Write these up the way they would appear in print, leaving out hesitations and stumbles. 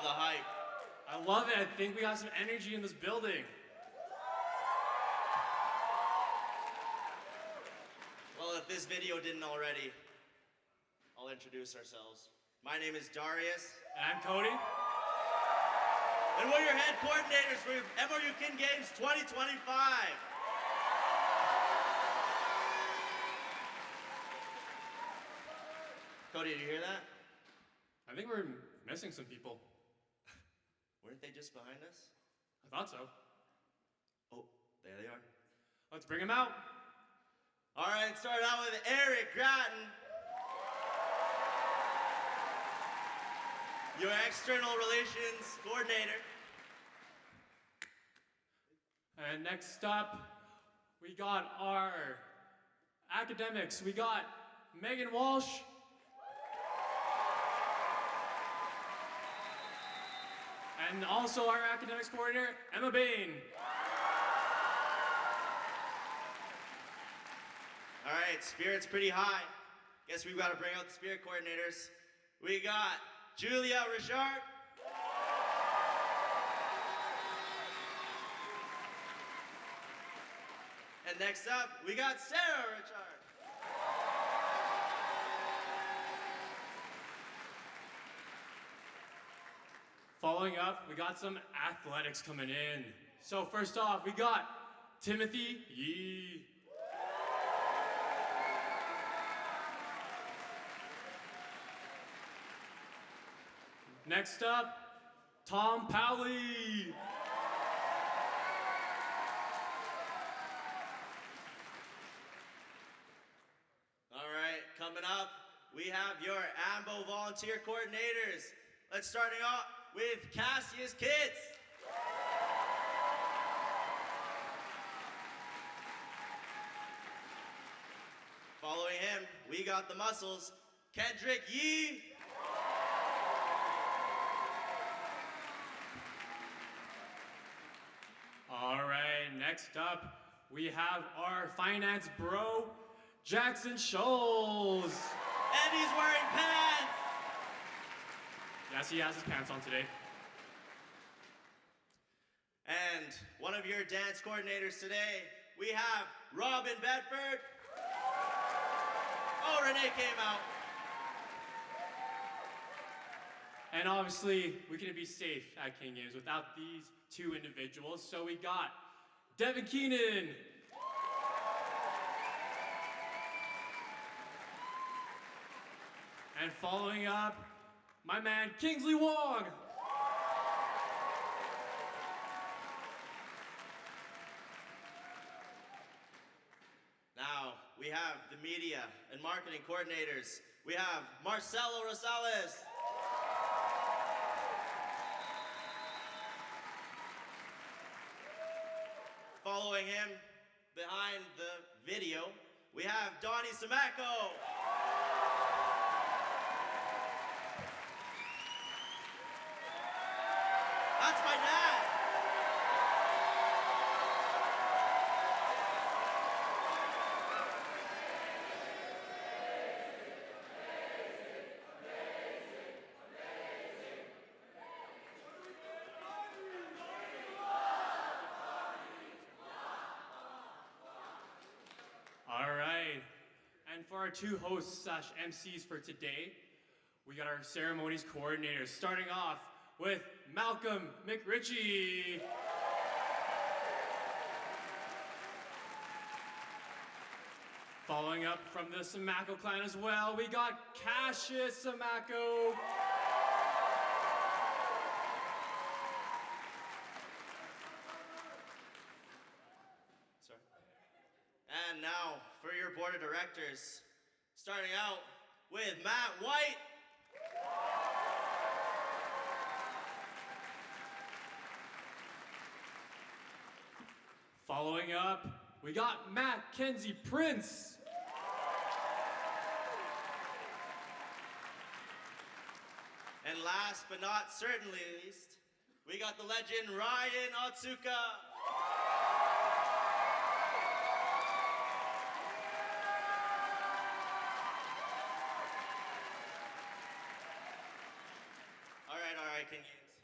Wow, the hype. I love it. I think we got some energy in this building. Well, if this video didn't already, I'll introduce ourselves. My name is Darius. And I'm Cody. And we're your head coordinators for MRU Kin Games 2025. Cody, did you hear that? I think we're missing some people. Weren't they just behind us? I thought so. Oh, there they are. Let's bring them out. All right, start out with Eric Grattan, your external relations coordinator. And next up, we got our academics. We got Megan Walsh. And also our academics coordinator, Emma Bain. All right, spirit's pretty high. Guess we've got to bring out the spirit coordinators. We got Julia Richard. And next up, we got Sarah Richard. Following up, we got some athletics coming in. So first off, we got Timothy Yee. Next up, Tom Powley. All right, coming up, we have your AMBO volunteer coordinators. Let's starting off with Cassius Kids. Following him, we got the muscles, Kendrick Yee. All right, next up, we have our finance bro, Jackson Scholes. And he's wearing pants. Yes, he has his pants on today. And one of your dance coordinators today, we have Robin Bedford. Oh, Renee came out. And obviously, we couldn't be safe at King Games without these two individuals. So we got Devin Keenan. And following up, my man, Kingsley Wong. Now, we have the media and marketing coordinators. We have Marcelo Rosales. Following him, behind the video, we have Donnie Samako. That's my dad. All right. And for our two hosts / MCs for today, we got our ceremonies coordinators, starting off with Malcolm McRitchie. Following up from the Samako clan as well, we got Cassius Samako. Sorry. And now for your board of directors, starting out with Matt White. Following up, we got Mackenzie Prince. And last but not certainly least, we got the legend Ryan Otsuka. All right, King Games.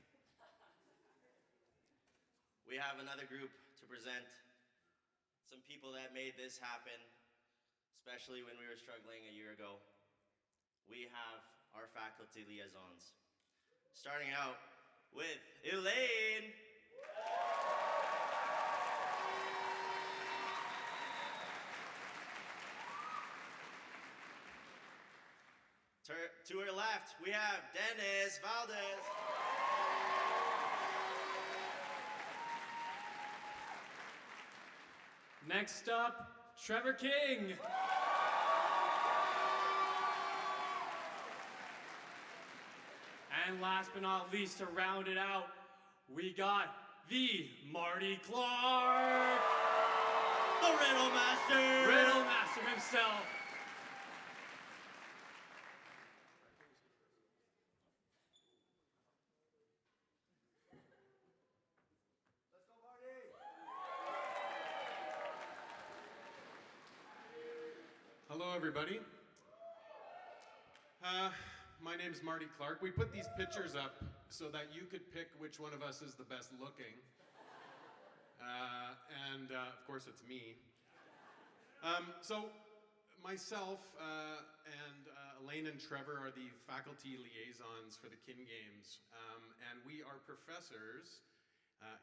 we have another group to present. Some people that made this happen, especially when we were struggling a year ago. We have our faculty liaisons. Starting out with Elaine. To her left, we have Dennis Valdez. Next up, Trevor King. And last but not least, to round it out, we got the Marty Clark. The Riddle Master. Riddle Master himself. Let's go, Marty. Hello, everybody. My name's Marty Clark. We put these pictures up so that you could pick which one of us is the best looking. Of course, it's me. So, myself and Elaine and Trevor are the faculty liaisons for the Kin Games. And we are professors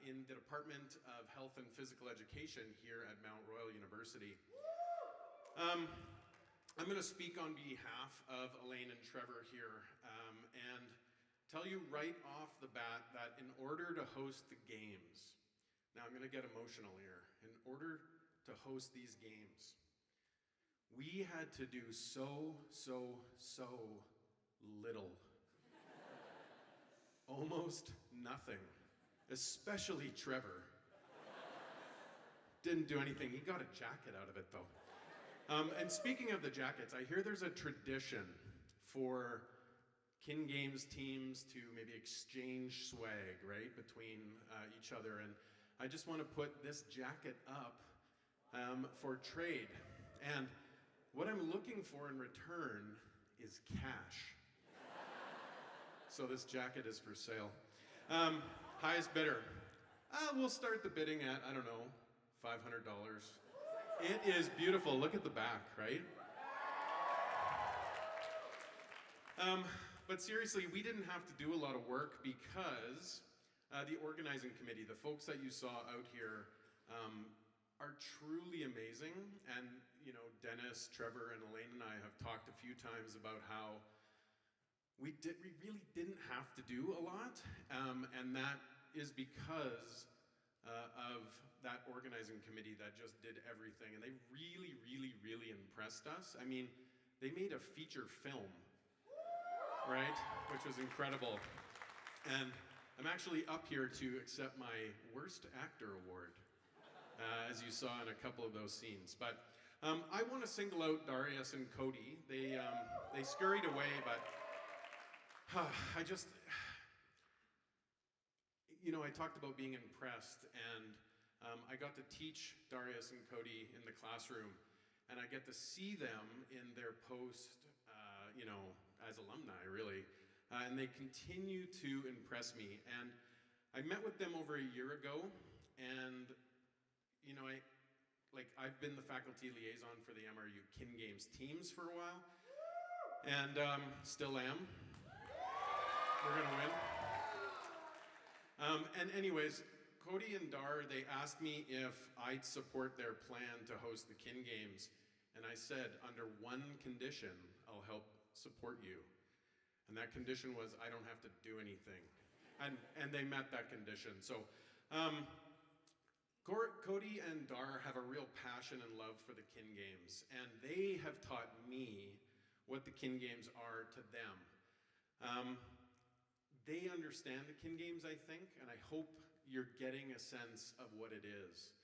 in the Department of Health and Physical Education here at Mount Royal University. I'm going to speak on behalf of Elaine and Trevor here and tell you right off the bat that in order to host the games, now I'm going to get emotional here, in order to host these games, we had to do so little. Almost nothing, especially Trevor. Didn't do anything. He got a jacket out of it though. And speaking of the jackets, I hear there's a tradition for Kin Games teams to maybe exchange swag, right, between each other. And I just want to put this jacket up for trade. And what I'm looking for in return is cash. So this jacket is for sale. Highest bidder. We'll start the bidding at, I don't know, $500. It is beautiful. Look at the back, right? But seriously, we didn't have to do a lot of work because the organizing committee, the folks that you saw out here, are truly amazing. And, you know, Dennis, Trevor, and Elaine and I have talked a few times about how we really didn't have to do a lot. And that is because of that organizing committee that just did everything. And they really impressed us. I mean, they made a feature film, right? Which was incredible. And I'm actually up here to accept my Worst Actor Award, as you saw in a couple of those scenes. But I want to single out Darius and Cody. They scurried away, but I just, you know, I talked about being impressed, and I got to teach Darius and Cody in the classroom, and I get to see them in their post, you know, as alumni, really. And they continue to impress me. And I met with them over a year ago, and, you know, I've been the faculty liaison for the MRU Kin Games teams for a while, and still am. We're gonna win. And anyways, Cody and Dar, they asked me if I'd support their plan to host the Kin Games. And I said, under one condition, I'll help support you. And that condition was I don't have to do anything. And they met that condition. So Cody and Dar have a real passion and love for the Kin Games. And they have taught me what the Kin Games are to them. They understand the Kin Games, I think, and I hope you're getting a sense of what it is.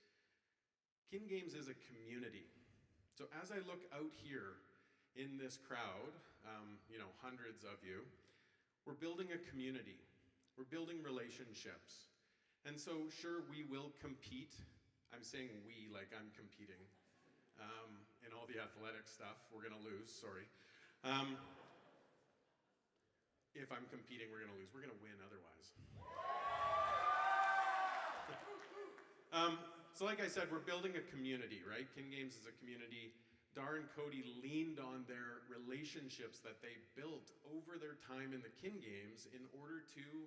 Kin Games is a community. So as I look out here in this crowd, you know, hundreds of you, we're building a community. We're building relationships. And so, sure, we will compete. I'm saying we like I'm competing in all the athletic stuff. We're gonna lose, sorry. If I'm competing, we're gonna lose. We're gonna win otherwise. So like I said, we're building a community, right? Kin Games is a community. Dar and Cody leaned on their relationships that they built over their time in the Kin Games in order to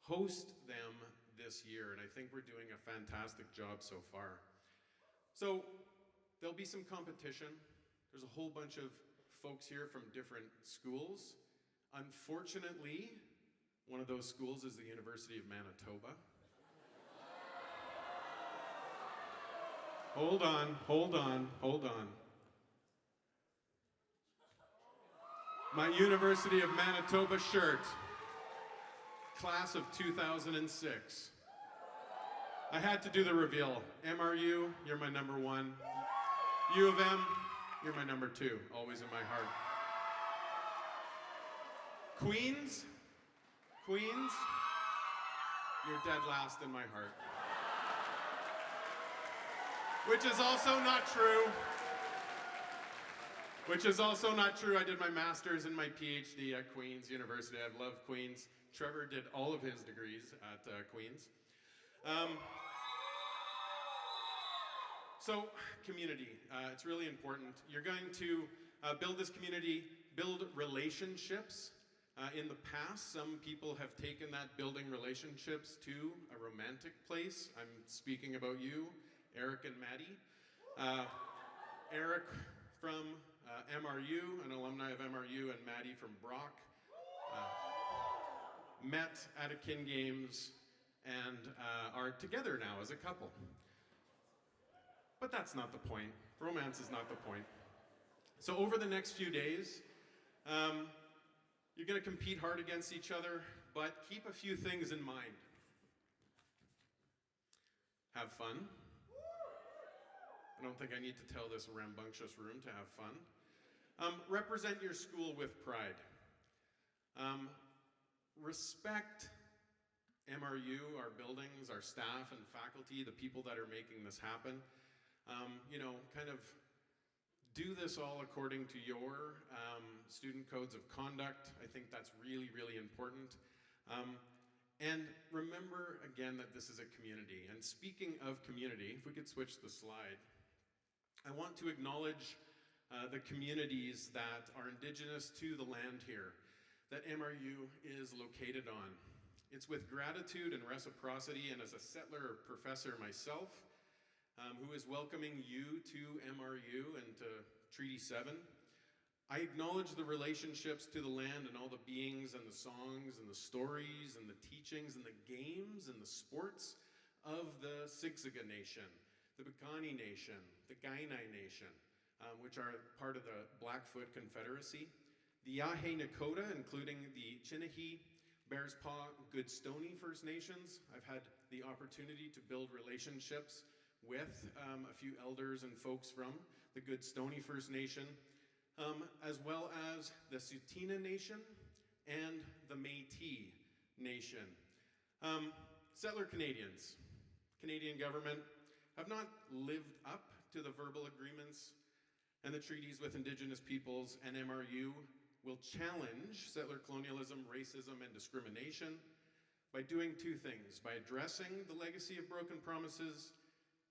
host them this year, and I think we're doing a fantastic job so far. So there'll be some competition. There's a whole bunch of folks here from different schools. Unfortunately, one of those schools is the University of Manitoba. Hold on. My University of Manitoba shirt, class of 2006. I had to do the reveal. MRU, you're my number one. U of M, you're my number two, always in my heart. Queens, you're dead last in my heart. Which is also not true. I did my master's and my PhD at Queen's University. I love Queen's. Trevor did all of his degrees at Queen's. So, community, it's really important. You're going to build this community, build relationships. In the past, some people have taken that building relationships to a romantic place. I'm speaking about you, Eric and Maddie. Eric from MRU, an alumni of MRU, and Maddie from Brock, met at a Kin Games and are together now as a couple. But that's not the point. Romance is not the point. So over the next few days, you're going to compete hard against each other, but keep a few things in mind. Have fun. I don't think I need to tell this rambunctious room to have fun. Represent your school with pride. Respect MRU, our buildings, our staff and faculty, the people that are making this happen. Kind of do this all according to your student codes of conduct. I think that's really, really important. And remember, again, that this is a community. And speaking of community, if we could switch the slide, I want to acknowledge the communities that are indigenous to the land here that MRU is located on. It's with gratitude and reciprocity, and as a settler professor myself, who is welcoming you to MRU and to Treaty 7, I acknowledge the relationships to the land and all the beings and the songs and the stories and the teachings and the games and the sports of the Siksika Nation, the Piikani Nation, the Kainai Nation, which are part of the Blackfoot Confederacy, the Yahe Nakota, including the Chinahee, Bears Paw, Goodstoney First Nations. I've had the opportunity to build relationships with a few elders and folks from the Goodstoney First Nation, as well as the Tsuut'ina Nation and the Métis Nation. Settler Canadians, Canadian government, have not lived up to the verbal agreements and the treaties with Indigenous peoples, and MRU will challenge settler colonialism, racism, and discrimination by doing two things: by addressing the legacy of broken promises,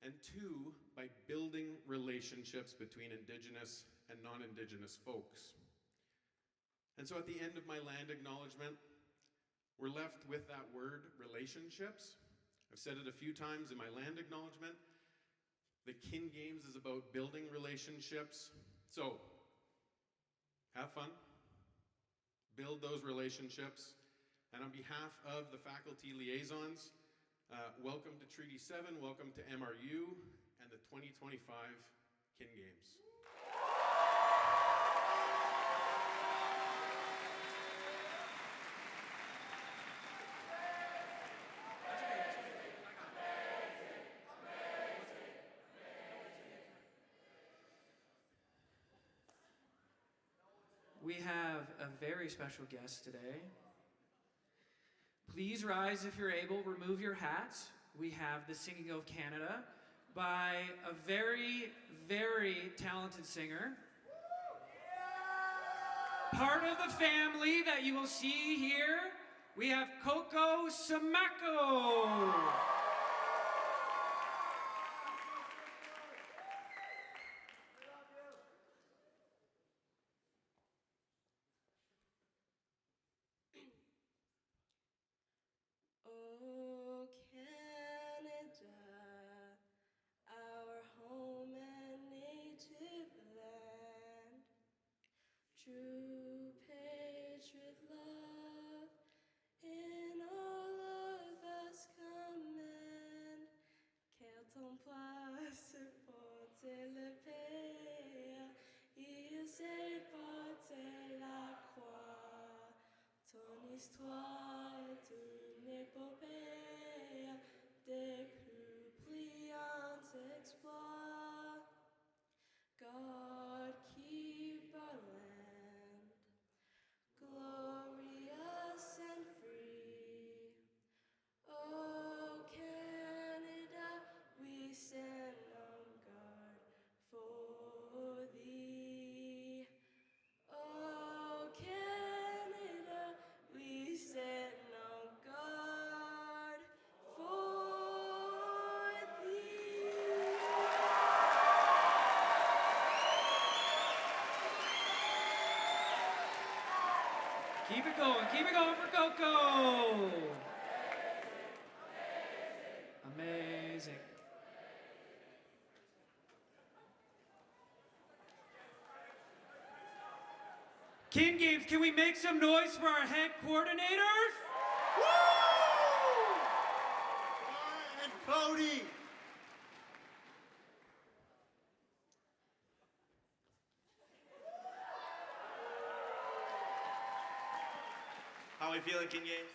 and two, by building relationships between Indigenous and non-Indigenous folks. And so at the end of my land acknowledgement, we're left with that word, relationships. I've said it a few times in my land acknowledgement. The Kin Games is about building relationships. So, have fun, build those relationships, and on behalf of the faculty liaisons, welcome to Treaty 7, welcome to MRU, and the 2025 Kin Games. We have a very special guest today. Please rise if you're able, remove your hats. We have the Singing of Canada by a very, very talented singer. Part of the family that you will see here, we have Coco Samako. portait le Père, il s'est porté la croix. Ton histoire est une épopée des plus brillants exploits. God keep our land glorious and free. Oh, Canada, we stand on guard for thee. Oh, Canada, we stand on guard for thee. Keep it going for Coco. Amazing. King Games, can we make some noise for our head coordinators? And Cody! How are we feeling, King Games?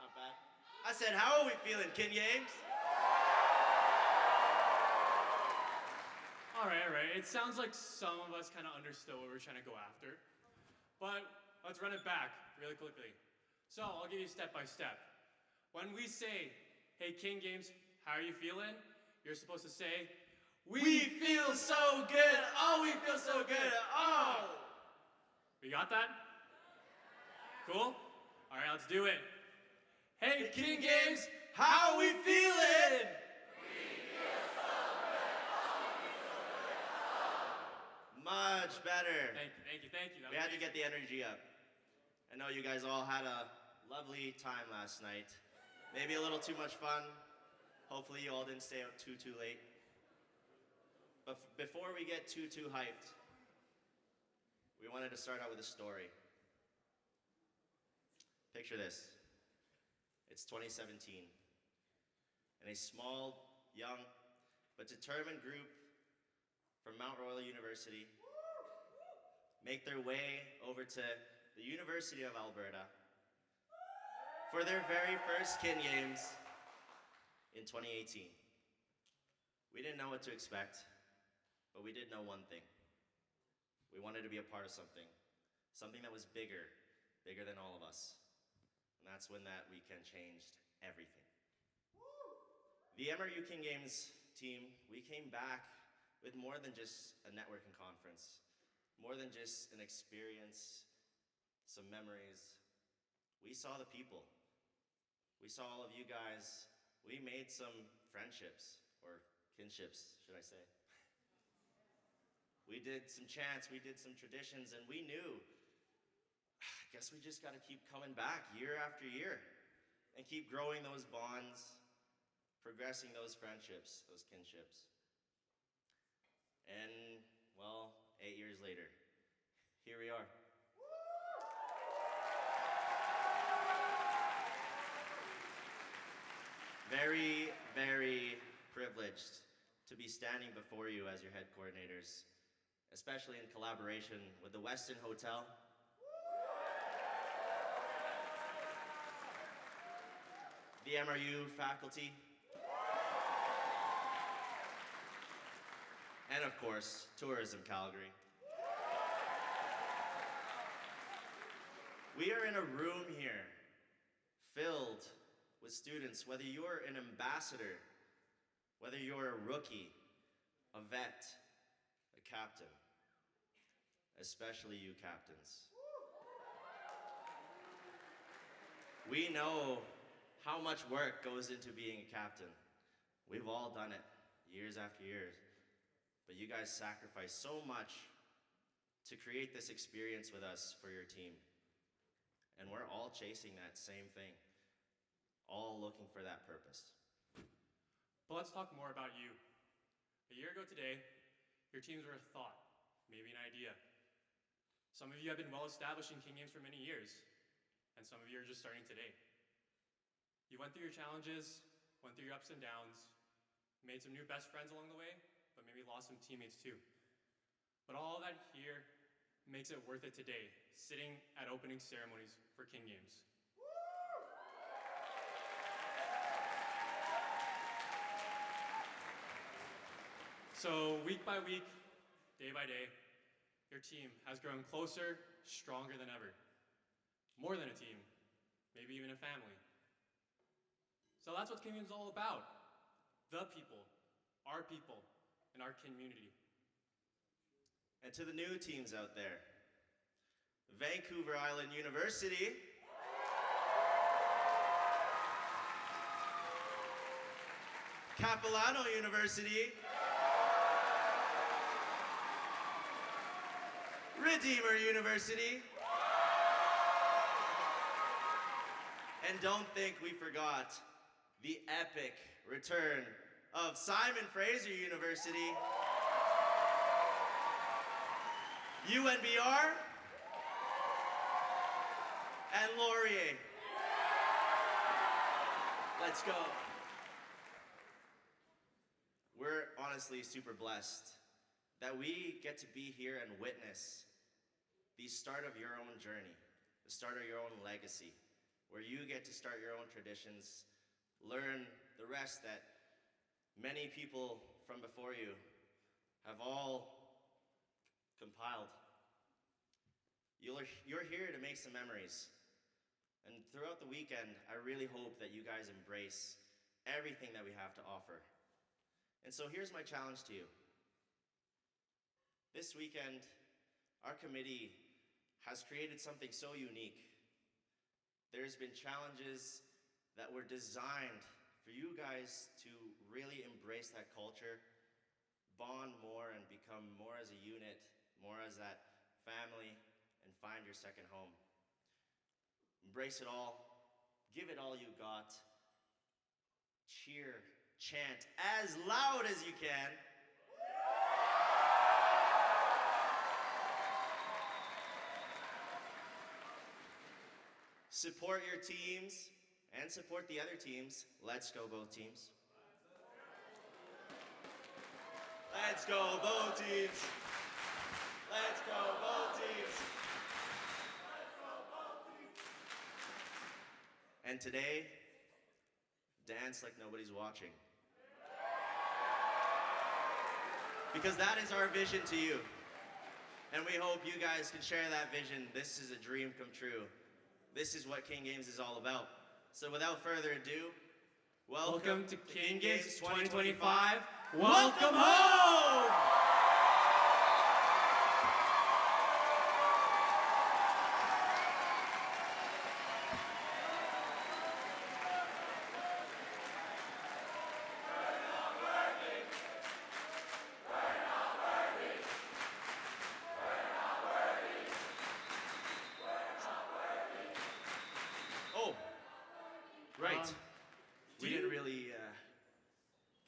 Not bad. I said, how are we feeling, King Games? All right, all right. It sounds like some of us kind of understood what we're trying to go after. But let's run it back really quickly. So I'll give you step by step. When we say, hey, King Games, how are you feeling? You're supposed to say, We feel so good. Oh, we feel so good. Oh. we got that? Cool? All right, let's do it. Hey, King Games, how we feeling? Much better. Thank you. That We was had to get the energy up. I know you guys all had a lovely time last night. Maybe a little too much fun. Hopefully you all didn't stay out too late. But before we get too hyped, we wanted to start out with a story. Picture this. It's 2017. And a small, young, but determined group from Mount Royal University make their way over to the University of Alberta for their very first Kin Games in 2018. We didn't know what to expect, but we did know one thing. We wanted to be a part of something that was bigger than all of us. And that's when that weekend changed everything. The MRU King Games team, we came back with more than just a networking conference, more than just an experience, some memories. We saw the people. We saw all of you guys. We made some friendships, or kinships, should I say. We did some chants, we did some traditions, and we knew, I guess we just gotta keep coming back year after year and keep growing those bonds, progressing those friendships, those kinships. And, well, 8 years later, here we are. Very, very privileged to be standing before you as your head coordinators, especially in collaboration with the Westin Hotel, the MRU faculty, and of course, Tourism Calgary. We are in a room here filled with students, whether you're an ambassador, whether you're a rookie, a vet, a captain, especially you captains. We know how much work goes into being a captain. We've all done it years after years, but you guys sacrifice so much to create this experience with us for your team. And we're all chasing that same thing, all looking for that purpose. But let's talk more about you. A year ago today, your teams were a thought, maybe an idea. Some of you have been well established in King Games for many years, and some of you are just starting today. You went through your challenges, went through your ups and downs, made some new best friends along the way, but maybe lost some teammates too. But all that here makes it worth it today, sitting at opening ceremonies for King Games. So week by week, day by day, your team has grown closer, stronger than ever. More than a team, maybe even a family. So that's what King Games is all about. The people, and our community. And to the new teams out there, Vancouver Island University, Capilano University, Redeemer University, and don't think we forgot the epic return of Simon Fraser University, UNBR, and Laurier. Let's go. We're honestly super blessed that we get to be here and witness the start of your own journey, the start of your own legacy, where you get to start your own traditions, learn the rest that many people from before you have all compiled. You're here to make some memories. And throughout the weekend, I really hope that you guys embrace everything that we have to offer. And so here's my challenge to you. This weekend, our committee has created something so unique. There's been challenges that were designed for you guys to really embrace that culture, bond more and become more as a unit, more as that family, and find your second home. Embrace it all, give it all you got, cheer, chant as loud as you can. Support your teams and support the other teams. Let's go, both teams. Let's go, both teams. Let's go, both teams. And today, dance like nobody's watching. Because that is our vision to you. And we hope you guys can share that vision. This is a dream come true. This is what King Games is all about. So without further ado, Welcome to King Games 2025. Welcome home! Oh, right. We didn't really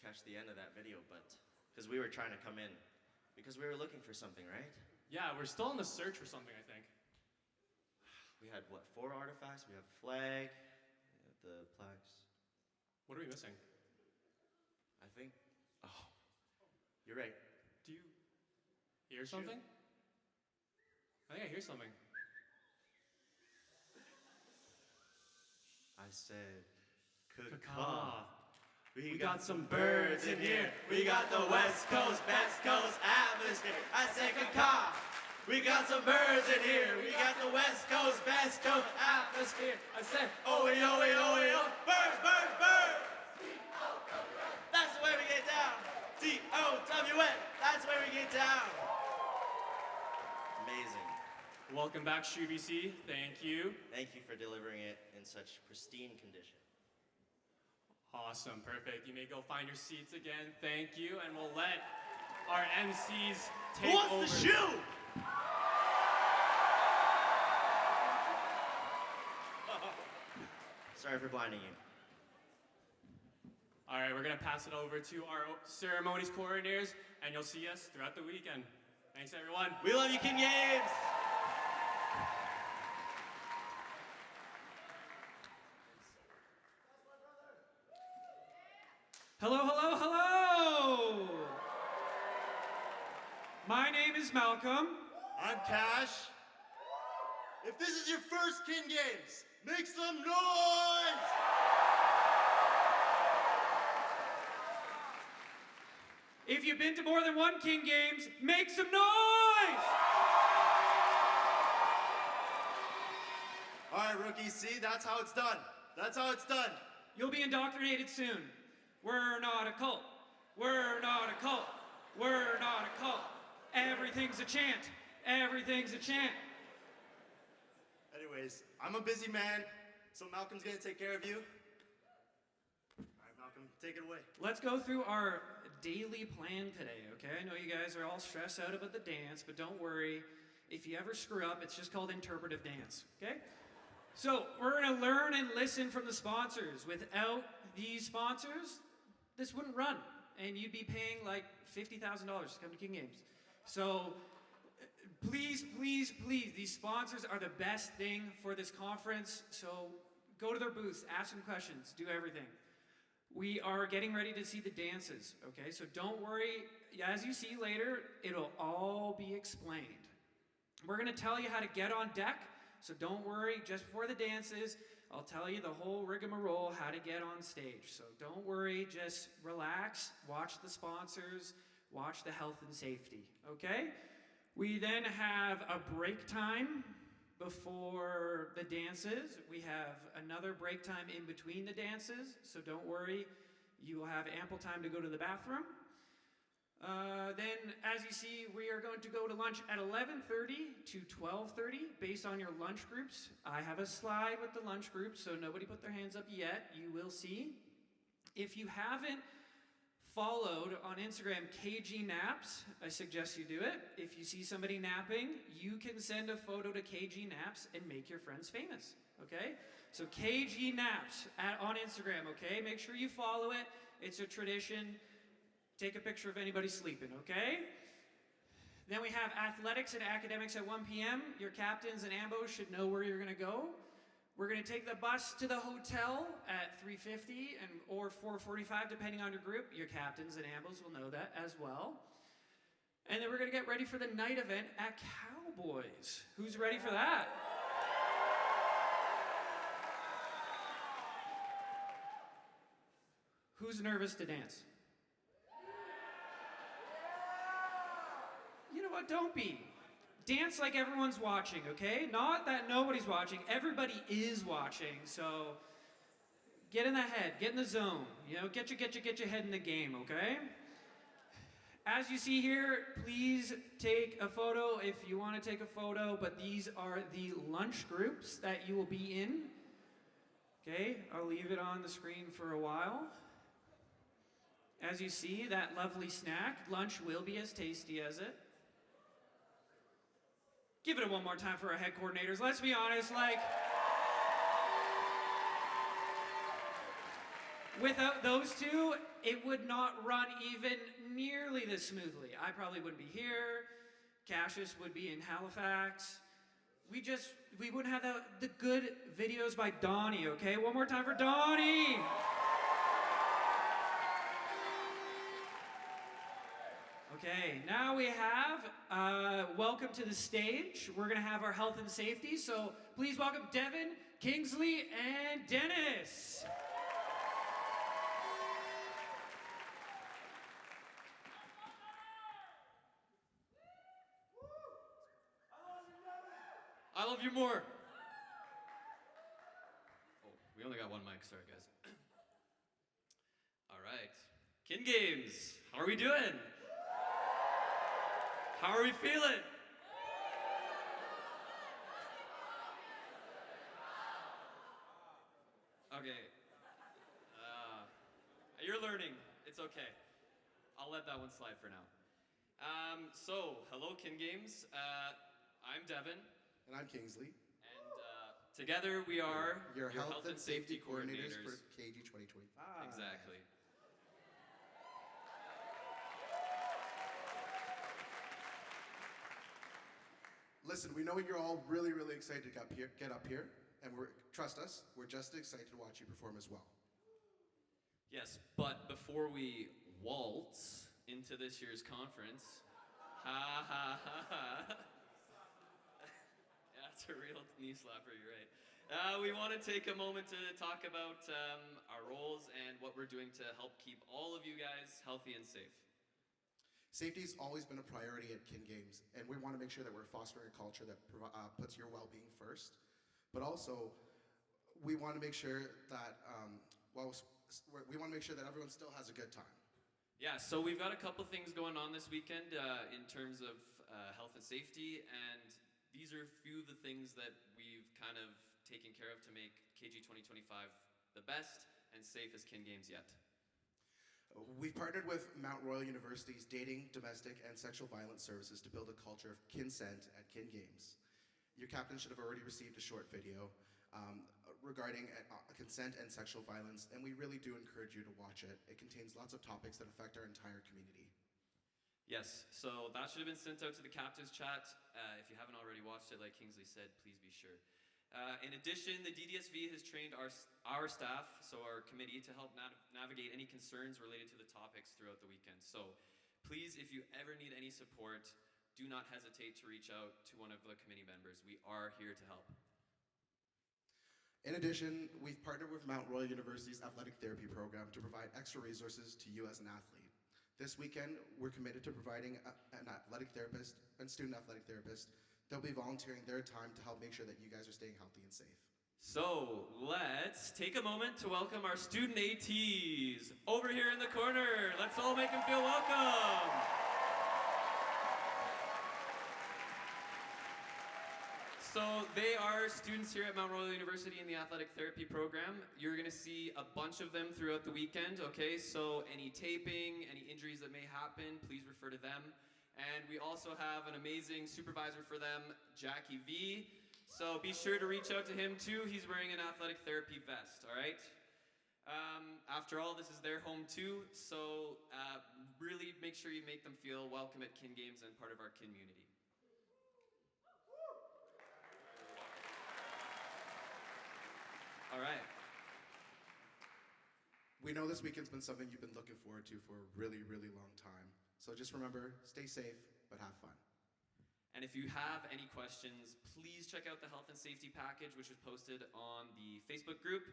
catch the end of that video, but because we were trying to come in, because we were looking for something, right? Yeah, we're still on the search for something, I think. We had what, 4 artifacts? We have a flag, we have the plaques. What are we missing? I think. Oh, you're right. Do you hear something? I think I hear something. I said, Caw. We got some birds in here. We got the West Coast, best coast atmosphere. I said, caw. We got some birds in here. We got the West Coast, best coast atmosphere. I said, oh, birds, birds, birds. That's the way we get down. D-O-W-N. That's the way we get down. Amazing. Welcome back, ShuBC. Thank you. Thank you for delivering it in such pristine condition. Awesome, perfect. You may go find your seats again. Thank you, and we'll let our MCs take Who wants over. the shoe? Sorry for blinding you. All right, we're gonna pass it over to our ceremonies coordinators, and you'll see us throughout the weekend. Thanks, everyone. We love you, King Games. Hello, hello, hello! My name is Malcolm. I'm Cash. If this is your first Kin Games, make some noise! If you've been to more than one King Games, make some noise! All right, rookies, see, that's how it's done. That's how it's done. You'll be indoctrinated soon. We're not a cult. We're not a cult. We're not a cult. Everything's a chant. Everything's a chant. Anyways, I'm a busy man, so Malcolm's gonna take care of you. All right, Malcolm, take it away. Let's go through our daily plan today, okay? I know you guys are all stressed out about the dance, but don't worry. If you ever screw up, it's just called interpretive dance, okay? So we're gonna learn and listen from the sponsors. Without these sponsors, this wouldn't run, and you'd be paying like $50,000 to come to King Games. So please, please, please, these sponsors are the best thing for this conference. So go to their booths, ask them questions, do everything. We are getting ready to see the dances, okay? So don't worry, as you see later, it'll all be explained. We're gonna tell you how to get on deck, so don't worry, just before the dances, I'll tell you the whole rigmarole, how to get on stage. So don't worry, just relax, watch the sponsors, watch the health and safety, okay? We then have a break time before the dances. We have another break time in between the dances, so don't worry, you will have ample time to go to the bathroom. Then, as you see, we are going to go to lunch at 11:30 to 12:30 based on your lunch groups. I have a slide with the lunch groups, so nobody put their hands up yet. You will see. If you haven't followed on Instagram KG Naps, I suggest you do it. If you see somebody napping, you can send a photo to KG Naps and make your friends famous, okay? So KG Naps on Instagram, okay? Make sure you follow it. It's a tradition. Take a picture of anybody sleeping, okay? Then we have athletics and academics at 1 p.m. Your captains and ambos should know where you're gonna go. We're gonna take the bus to the hotel at 3:50 or 4:45, depending on your group. Your captains and ambos will know that as well. And then we're gonna get ready for the night event at Cowboys. Who's ready for that? Who's nervous to dance? You know what? Don't be. Dance like everyone's watching, okay? Not that nobody's watching. Everybody is watching. So get in the head, get in the zone. You know, get your head in the game, okay? As you see here, please take a photo if you want to take a photo, but these are the lunch groups that you will be in. Okay, I'll leave it on the screen for a while. As you see, that lovely snack, lunch will be as tasty as it. Give it one more time for our head coordinators. Let's be honest, like, without those two, it would not run even nearly this smoothly. I probably wouldn't be here. Cassius would be in Halifax. We wouldn't have the good videos by Donnie, okay? One more time for Donnie. Okay, now we have, welcome to the stage. We're gonna have our health and safety, so please welcome Devin, Kingsley, and Dennis. I love you more. Oh, we only got one mic, sorry guys. All right, Kin Games, how are we doing? How are we feeling? Okay. You're learning. It's okay. I'll let that one slide for now. So, hello Kin Games. I'm Devin. And I'm Kingsley. And together we are your health and safety coordinators for KG 2025. Exactly. Listen, we know you're all really, really excited to get up here, and trust us, we're just excited to watch you perform as well. Yes, but before we waltz into this year's conference, ha ha ha ha. Yeah, it's a real knee slapper, you're right. We want to take a moment to talk about our roles and what we're doing to help keep all of you guys healthy and safe. Safety's always been a priority at Kin Games, and we want to make sure that we're fostering a culture that puts your well-being first. But also, we want to make sure that we want to make sure that everyone still has a good time. Yeah, so we've got a couple things going on this weekend in terms of health and safety, and these are a few of the things that we've kind of taken care of to make KG 2025 the best and safe as Kin Games yet. We've partnered with Mount Royal University's Dating, Domestic, and Sexual Violence Services to build a culture of consent at Kin Games. Your captain should have already received a short video regarding consent and sexual violence, and we really do encourage you to watch it. It contains lots of topics that affect our entire community. Yes, so that should have been sent out to the captain's chat. If you haven't already watched it, like Kingsley said, please be sure. In addition, the DDSV has trained our staff, so our committee, to help navigate any concerns related to the topics throughout the weekend. So please, if you ever need any support, do not hesitate to reach out to one of the committee members. We are here to help. In addition, we've partnered with Mount Royal University's athletic therapy program to provide extra resources to you as an athlete. This weekend, we're committed to providing an athletic therapist and student athletic therapist. They'll be volunteering their time to help make sure that you guys are staying healthy and safe. So let's take a moment to welcome our student ATs over here in the corner. Let's all make them feel welcome. So they are students here at Mount Royal University in the athletic therapy program. You're gonna see a bunch of them throughout the weekend, okay? So any taping, any injuries that may happen, please refer to them. And we also have an amazing supervisor for them, Jackie V. So be sure to reach out to him too. He's wearing an athletic therapy vest, all right? After all, this is their home too. So really make sure you make them feel welcome at Kin Games and part of our community. All right. We know this weekend's been something you've been looking forward to for a really, really long time. So just remember, stay safe, but have fun. And if you have any questions, please check out the health and safety package, which is posted on the Facebook group.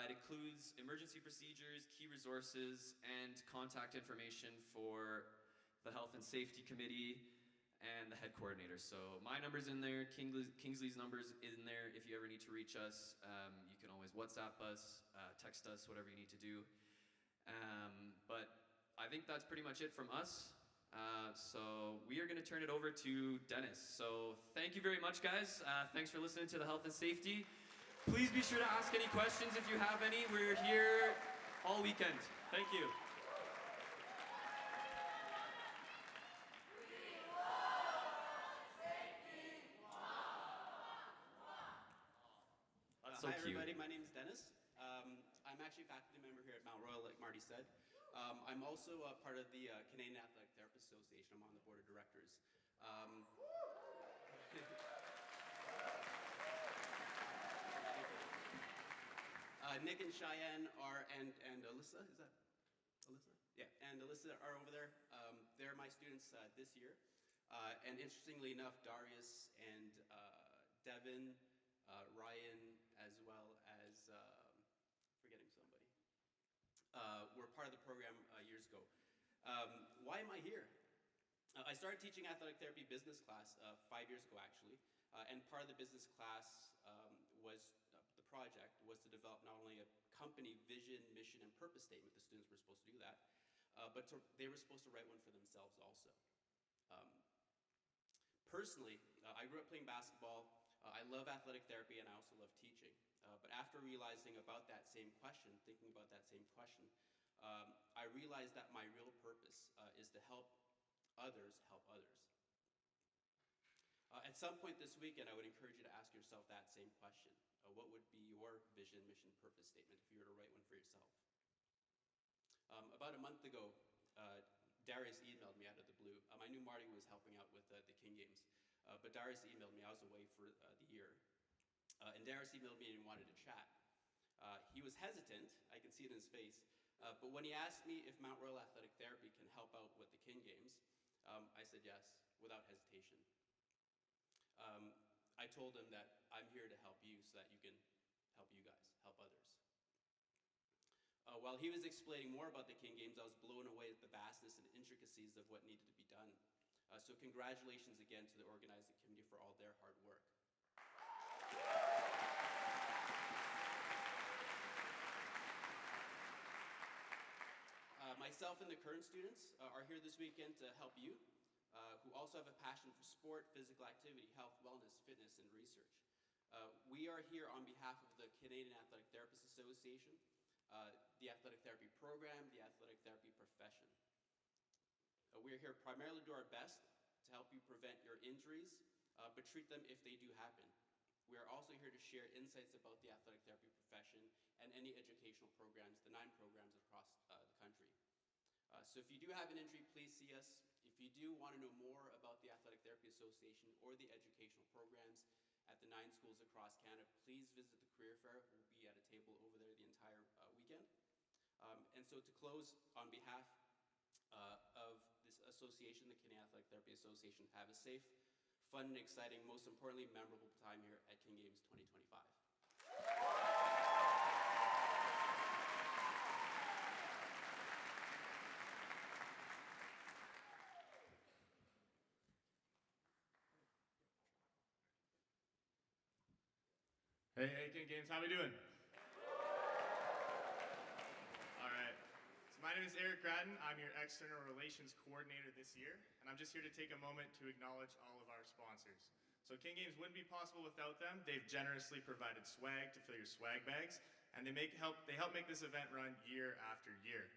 It includes emergency procedures, key resources, and contact information for the health and safety committee and the head coordinator. So my number's in there, Kingsley's number's in there. If you ever need to reach us, you can always WhatsApp us, text us, whatever you need to do. But I think that's pretty much it from us. So we are going to turn it over to Dennis. So thank you very much, guys. Thanks for listening to the health and safety. Please be sure to ask any questions if you have any. We're here all weekend. Thank you. That's so Hi cute. everybody, my name is Dennis. I'm actually a faculty member here at Mount Royal, like Marty said. I'm also part of the Canadian Athletic Therapists Association. I'm on the board of directors. Nick and Cheyenne are, and Alyssa, is that Alyssa? Yeah, and Alyssa are over there. They're my students this year. And interestingly enough, Darius and Devin, Ryan, as well as, forgetting somebody, were part of the program years ago. Why am I here? I started teaching athletic therapy business class 5 years ago, actually. And part of the business class was, the project was to develop not only a company vision, mission, and purpose statement. The students were supposed to do that, but they were supposed to write one for themselves also. Personally, I grew up playing basketball. I love athletic therapy, and I also love teaching. But after realizing about that same question, thinking about that same question, I realized that my real purpose is to help others help others. At some point this weekend, I would encourage you to ask yourself that same question. What would be your vision, mission, purpose statement if you were to write one for yourself? About a month ago, Darius emailed me out of the blue. I knew Marty was helping out with the King Games, but Darius emailed me. I was away for the year. And Darius emailed me and wanted to chat. He was hesitant, I could see it in his face, But when he asked me if Mount Royal Athletic Therapy can help out with the King Games, I said yes, without hesitation. I told him that I'm here to help you so that you can help you guys, help others. While he was explaining more about the King Games, I was blown away at the vastness and intricacies of what needed to be done. So congratulations again to the organizing committee for all their hard work. Myself and the current students are here this weekend to help you, who also have a passion for sport, physical activity, health, wellness, fitness, and research. We are here on behalf of the Canadian Athletic Therapists Association, the athletic therapy program, the athletic therapy profession. We are here primarily to do our best to help you prevent your injuries, but treat them if they do happen. We are also here to share insights about the athletic therapy profession and any educational programs, the 9 programs across the country. So if you do have an injury, please see us. If you do want to know more about the Athletic Therapy Association or the educational programs at the 9 schools across Canada, please visit the career fair. We'll be at a table over there the entire weekend. And so to close, on behalf of this association, the Canadian Athletic Therapy Association, have a safe, fun, and exciting, most importantly, memorable time here at King Games 2025. Hey, King Games, how we doing? All right. So my name is Eric Gratton. I'm your External Relations Coordinator this year, and I'm just here to take a moment to acknowledge all of our sponsors. So King Games wouldn't be possible without them. They've generously provided swag to fill your swag bags, and they help make this event run year after year.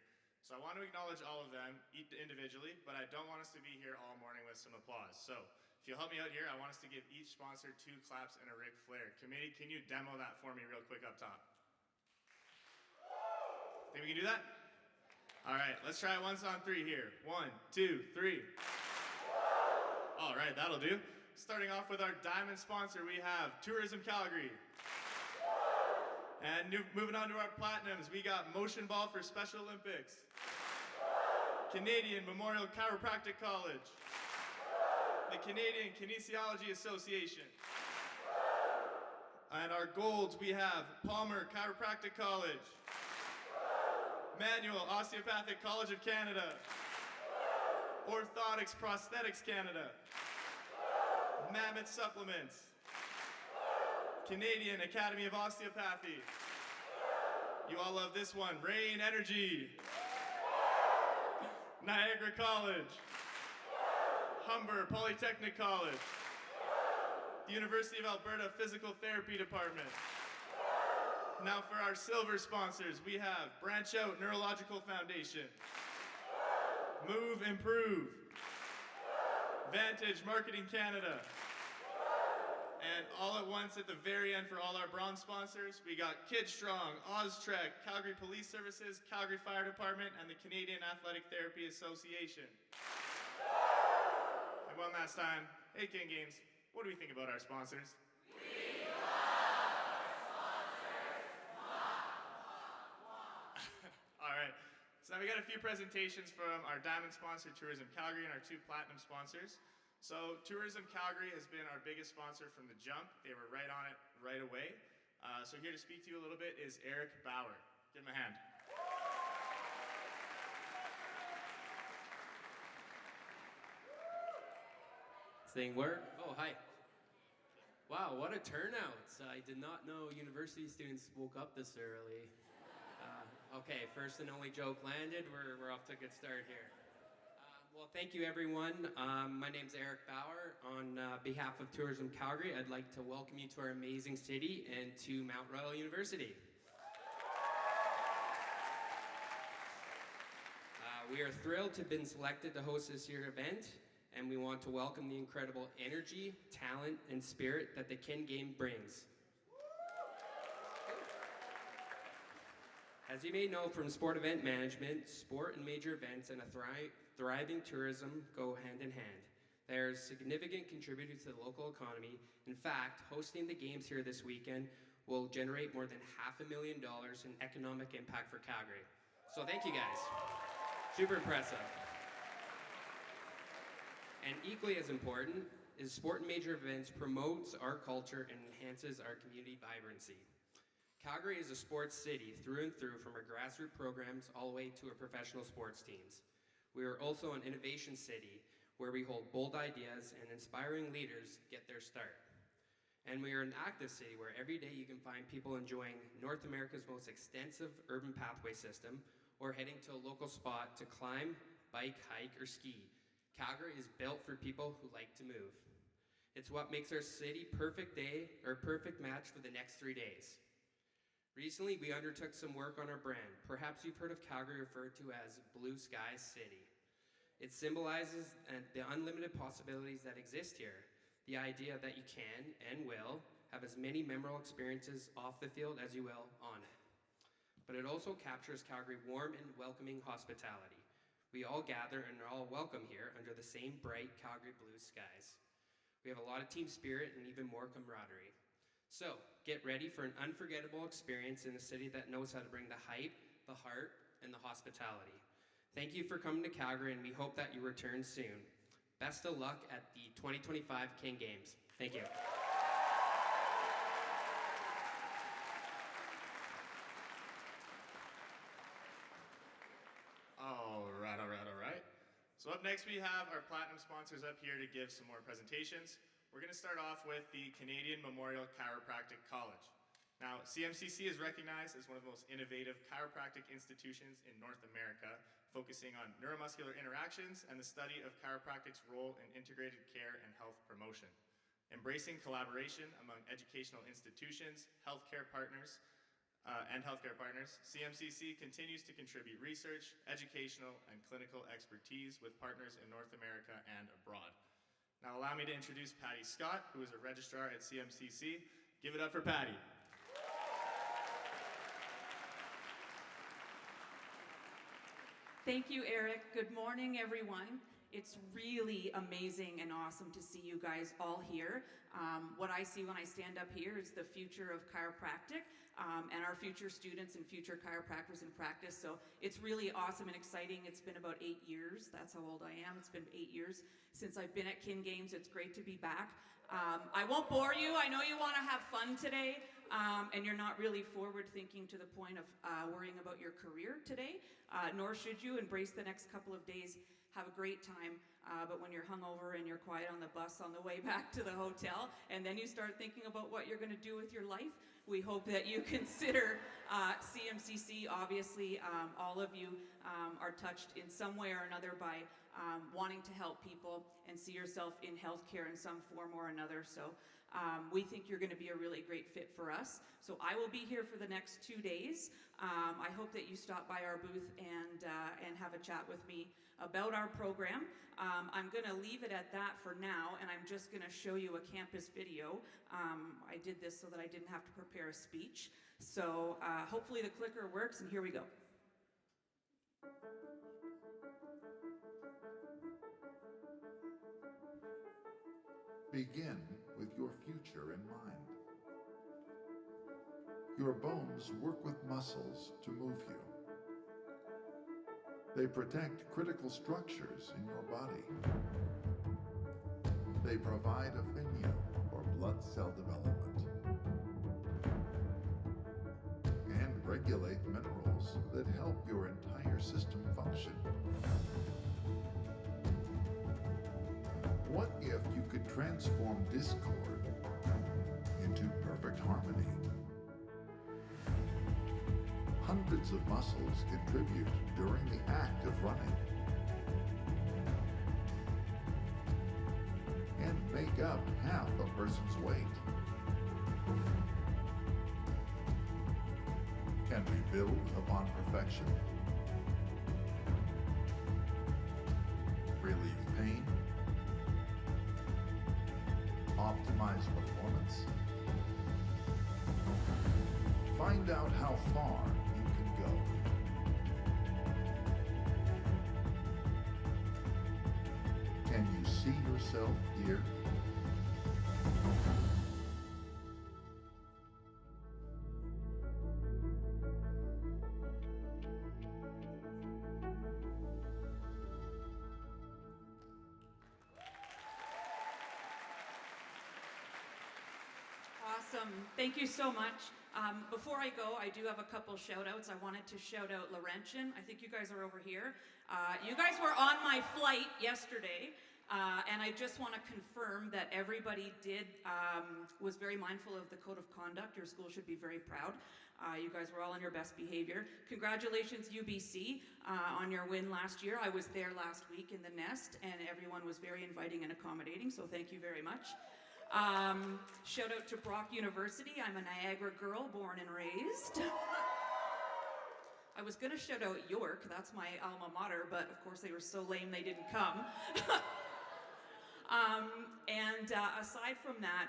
So I want to acknowledge all of them individually, but I don't want us to be here all morning with some applause. So if you'll help me out here, I want us to give each sponsor 2 claps and a Ric Flair. Committee, can you demo that for me real quick up top? Think we can do that? All right, let's try it once on 3 here. 1, 2, 3. All right, that'll do. Starting off with our diamond sponsor, we have Tourism Calgary. And moving on to our platinums, we got Motion Ball for Special Olympics. Canadian Memorial Chiropractic College. The Canadian Kinesiology Association. And our golds, we have Palmer Chiropractic College. Manual Osteopathic College of Canada. Orthotics Prosthetics Canada. Mammoth Supplements. Canadian Academy of Osteopathy. You all love this one. Rain Energy. Niagara College. Humber Polytechnic College. The University of Alberta Physical Therapy Department. Now for our silver sponsors, we have Branch Out Neurological Foundation. Move Improve. Vantage Marketing Canada. And all at once at the very end for all our bronze sponsors, we got Kid Strong, OzTrek, Calgary Police Services, Calgary Fire Department, and the Canadian Athletic Therapy Association. And one last time, hey King Games, what do we think about our sponsors? We love our sponsors! All right, so now we got a few presentations from our diamond sponsor, Tourism Calgary, and our 2 platinum sponsors. So Tourism Calgary has been our biggest sponsor from the jump. They were right on it right away. So here to speak to you a little bit is Eric Bauer. Give him a hand. Thing work? Oh, hi. Wow, what a turnout. I did not know university students woke up this early. Okay, first and only joke landed. We're off to a good start here. Well, thank you, everyone. My name's Eric Bauer. On behalf of Tourism Calgary, I'd like to welcome you to our amazing city and to Mount Royal University. We are thrilled to have been selected to host this year's event, and we want to welcome the incredible energy, talent, and spirit that the Kin Game brings. As you may know from sport event management, sport and major events and a thriving tourism go hand in hand. They are a significant contributor to the local economy. In fact, hosting the games here this weekend will generate more than $500,000 in economic impact for Calgary. So thank you guys. Super impressive. And equally as important is sport and major events promotes our culture and enhances our community vibrancy. Calgary is a sports city through and through, from our grassroots programs all the way to our professional sports teams. We are also an innovation city where we hold bold ideas and inspiring leaders get their start. And we are an active city where every day you can find people enjoying North America's most extensive urban pathway system or heading to a local spot to climb, bike, hike, or ski. Calgary is built for people who like to move. It's what makes our city perfect match for the next 3 days. Recently, we undertook some work on our brand. Perhaps you've heard of Calgary referred to as Blue Sky City. It symbolizes the unlimited possibilities that exist here. The idea that you can and will have as many memorable experiences off the field as you will on it. But it also captures Calgary warm and welcoming hospitality. We all gather and are all welcome here under the same bright Calgary blue skies. We have a lot of team spirit and even more camaraderie. So, get ready for an unforgettable experience in a city that knows how to bring the hype, the heart, and the hospitality. Thank you for coming to Calgary, and we hope that you return soon. Best of luck at the 2025 King Games. Thank you. All right. So up next we have our platinum sponsors up here to give some more presentations. We're going to start off with the Canadian Memorial Chiropractic College. Now, CMCC is recognized as one of the most innovative chiropractic institutions in North America, focusing on neuromuscular interactions and the study of chiropractic's role in integrated care and health promotion. Embracing collaboration among educational institutions, healthcare partners, CMCC continues to contribute research, educational, and clinical expertise with partners in North America and abroad. Now allow me to introduce Patty Scott, who is a registrar at CMCC. Give it up for Patty. Thank you, Eric. Good morning, everyone. It's really amazing and awesome to see you guys all here. What I see when I stand up here is the future of chiropractic and our future students and future chiropractors in practice. So it's really awesome and exciting. It's been about 8 years. That's how old I am. It's been 8 years since I've been at Kin Games. It's great to be back. I won't bore you. I know you want to have fun today, and you're not really forward thinking to the point of worrying about your career today, nor should you. Embrace the next couple of days. Have a great time, but when you're hungover and you're quiet on the bus on the way back to the hotel, and then you start thinking about what you're going to do with your life, we hope that you consider CMCC. Obviously, all of you are touched in some way or another by wanting to help people and see yourself in healthcare in some form or another. So we think you're going to be a really great fit for us. So I will be here for the next 2 days. I hope that you stop by our booth and have a chat with me about our program. I'm going to leave it at that for now, and I'm just going to show you a campus video. I did this so that I didn't have to prepare a speech. So hopefully the clicker works, and here we go. Begin with your future in mind. Your bones work with muscles to move you. They protect critical structures in your body. They provide a venue for blood cell development and regulate minerals that help your entire system function. What if you could transform discord into perfect harmony? Hundreds of muscles contribute during the act of running and make up half a person's weight. Can we build upon perfection? Relieve pain? Optimize performance? Find out how far you can go. Can you see yourself here? Awesome. Thank you so much. Before I go, I do have a couple shout outs. I wanted to shout out Laurentian. I think you guys are over here. You guys were on my flight yesterday, and I just want to confirm that everybody was very mindful of the code of conduct. Your school should be very proud. You guys were all on your best behavior. Congratulations, UBC, on your win last year. I was there last week in the Nest, and everyone was very inviting and accommodating, so thank you very much. Shout out to Brock University. I'm a Niagara girl, born and raised. I was gonna shout out York, that's my alma mater, but of course they were so lame they didn't come. Aside from that,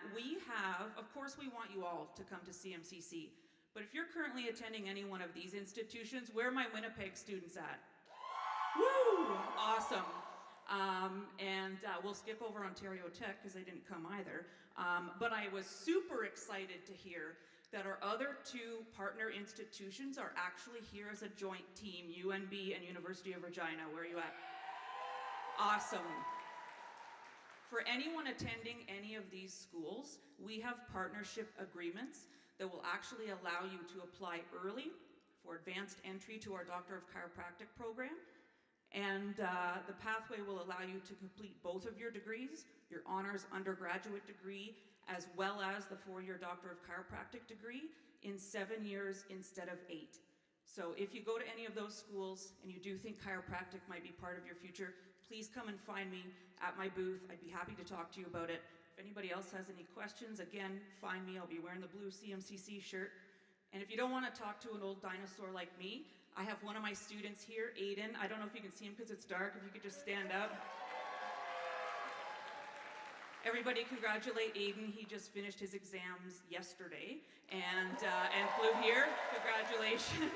of course we want you all to come to CMCC, but if you're currently attending any one of these institutions, where are my Winnipeg students at? Woo! Awesome. We'll skip over Ontario Tech because they didn't come either. But I was super excited to hear that our other two partner institutions are actually here as a joint team, UNB and University of Regina. Where are you at? Awesome. For anyone attending any of these schools, we have partnership agreements that will actually allow you to apply early for advanced entry to our Doctor of Chiropractic program. And the pathway will allow you to complete both of your degrees, your honors undergraduate degree, as well as the 4-year Doctor of Chiropractic degree in 7 years instead of 8. So if you go to any of those schools and you do think chiropractic might be part of your future, please come and find me at my booth. I'd be happy to talk to you about it. If anybody else has any questions, again, find me. I'll be wearing the blue CMCC shirt. And if you don't want to talk to an old dinosaur like me, I have one of my students here, Aiden. I don't know if you can see him because it's dark. If you could just stand up. Everybody congratulate Aiden. He just finished his exams yesterday and flew here. Congratulations.